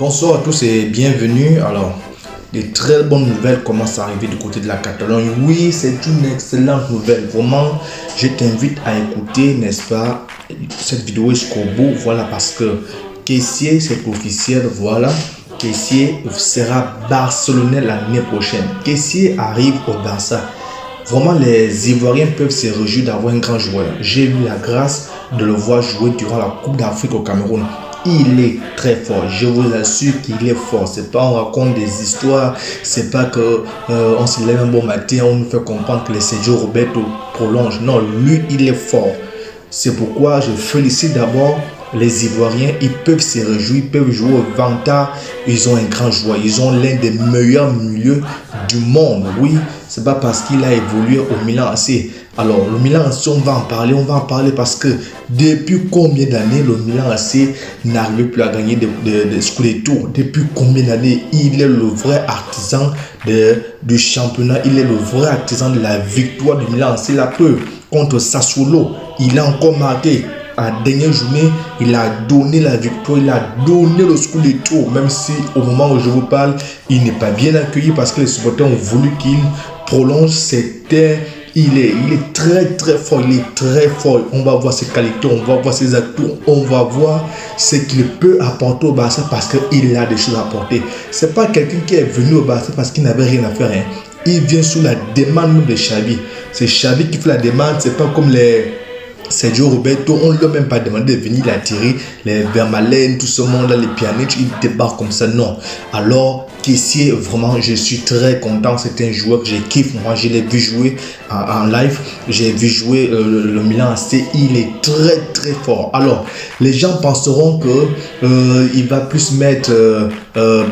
Bonsoir à tous et bienvenue. Alors, des très bonnes nouvelles commencent à arriver du côté de la Catalogne. Oui, c'est une excellente nouvelle. Vraiment, je t'invite à écouter, n'est-ce pas, cette vidéo jusqu'au bout. Voilà, parce que Kessié, c'est officiel. Voilà, Kessié sera barcelonais l'année prochaine. Kessié arrive au Barça. Vraiment, les Ivoiriens peuvent se réjouir d'avoir un grand joueur. J'ai eu la grâce de le voir jouer durant la Coupe d'Afrique au Cameroun. Il est très fort, je vous assure qu'il est fort. C'est pas on raconte des histoires, c'est pas que on se lève un bon matin, on nous fait comprendre que les Sergio Roberto prolonge. Non, lui, il est fort. C'est pourquoi je félicite d'abord les Ivoiriens. Ils peuvent se réjouir, ils peuvent jouer au Vantard. Ils ont un grand joueur, ils ont l'un des meilleurs milieux du monde. Oui, c'est pas parce qu'il a évolué au Milan AC. Alors, le Milan AC, on va en parler parce que depuis combien d'années le Milan AC n'arrive plus à gagner des Scudetto? Depuis combien d'années? Il est le vrai artisan du championnat, il est le vrai artisan de la victoire du Milan AC. La preuve, contre Sassuolo, il a encore marqué. À la dernière journée, il a donné la victoire, il a donné le Scudetto, même si au moment où je vous parle, il n'est pas bien accueilli parce que les supporters ont voulu qu'il prolonge. Il est très fort, il est très fort. On va voir ses qualités, on va voir ses atouts, on va voir ce qu'il peut apporter au Barça parce qu'il a des choses à apporter. C'est pas quelqu'un qui est venu au Barça parce qu'il n'avait rien à faire. Hein. Il vient sous la demande de Xavi. C'est Xavi qui fait la demande, c'est pas comme les Sergio Roberto, on ne lui a même pas demandé de venir l'attirer. Les Vermaelen, tout ce monde-là, les Pjanic, ils débarquent comme ça. Non. Alors, Kessié, vraiment, je suis très content. C'est un joueur que je kiffe. Moi, je l'ai vu jouer en live. J'ai vu jouer le Milan AC. Il est très fort. Alors, les gens penseront que il va plus mettre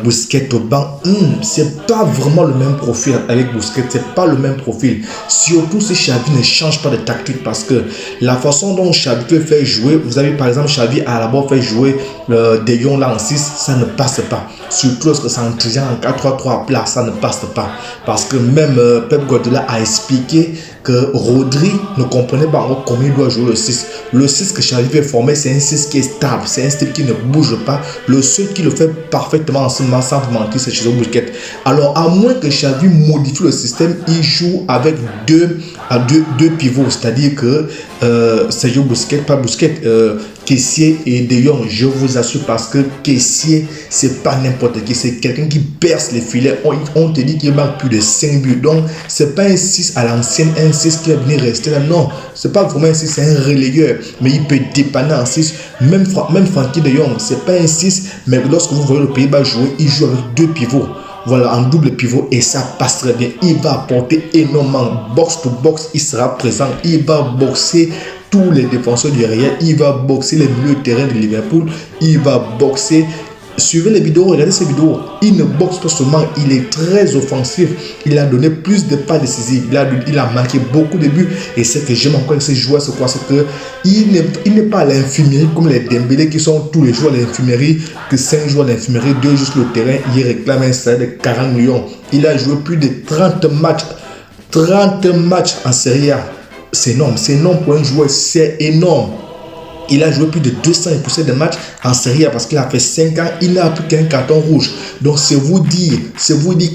Busquets au banc. C'est pas vraiment le même profil avec Busquets. C'est pas le même profil. Surtout si Xavi ne change pas de tactique parce que la façon dont Xavi peut faire jouer, vous avez par exemple Xavi à la base fait jouer De Jong là en 6, ça ne passe pas. Surtout lorsque c'est en 4-3-3 plat, ça ne passe pas. Parce que même Pep Guardiola a expliqué que Rodri ne comprenait pas encore comment il doit jouer le 6. Le 6 que Xavi veut former, c'est un 6 qui est stable, c'est un style qui ne bouge pas. Le seul qui le fait parfaitement en ce moment, sans vous mentir, c'est Sergio Busquets. Alors, à moins que Xavi modifie le système, il joue avec deux pivots, c'est-à-dire que Sergio Busquets, pas Busquets, Kessié et De Jong, je vous assure, parce que Kessié, c'est pas n'importe qui, c'est quelqu'un qui perce les filets. On te dit qu'il marque plus de 5 buts, donc c'est pas un 6 à l'ancienne, un 6 qui va venir rester là, non, c'est pas vraiment un 6, c'est un relayeur, mais il peut dépanner en 6. Même Frankie De Jong, c'est pas un 6, mais lorsque vous voyez le Pays-Bas jouer, il joue avec deux pivots. Voilà, en double pivot et ça passe très bien. Il va apporter énormément. Box to box, il sera présent. Il va boxer tous les défenseurs du Real. Il va boxer les milieux de terrain de Liverpool. Il va boxer. Suivez les vidéos, regardez ces vidéos. Il ne boxe pas seulement, il est très offensif. Il a donné plus de pas décisifs. Il a marqué beaucoup de buts. Et ce que j'aime encore avec ces joueurs, c'est quoi? C'est qu'il n'est pas à l'infirmerie comme les Dembélé qui sont tous les jours à l'infirmerie. Que 5 jours à l'infirmerie, 2 jours sur le terrain, il réclame un salaire de 40 millions. Il a joué plus de 30 matchs. 30 matchs en Serie A. C'est énorme pour un joueur, c'est énorme. Il a joué plus de 200 de matchs en Serie A parce qu'il a fait 5 ans. Il n'a plus qu'un carton rouge. Donc, c'est vous dire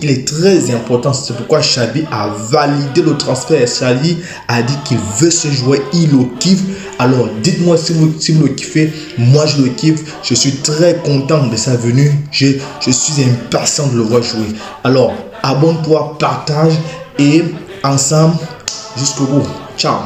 qu'il est très important. C'est pourquoi Xavi a validé le transfert. Xavi a dit qu'il veut ce joueur. Il le kiffe. Alors, dites-moi si vous le kiffez. Moi, je le kiffe. Je suis très content de sa venue. Je suis impatient de le voir jouer. Alors, abonne-toi, partage et ensemble jusqu'au bout. Ciao.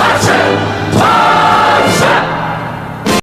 Marcel!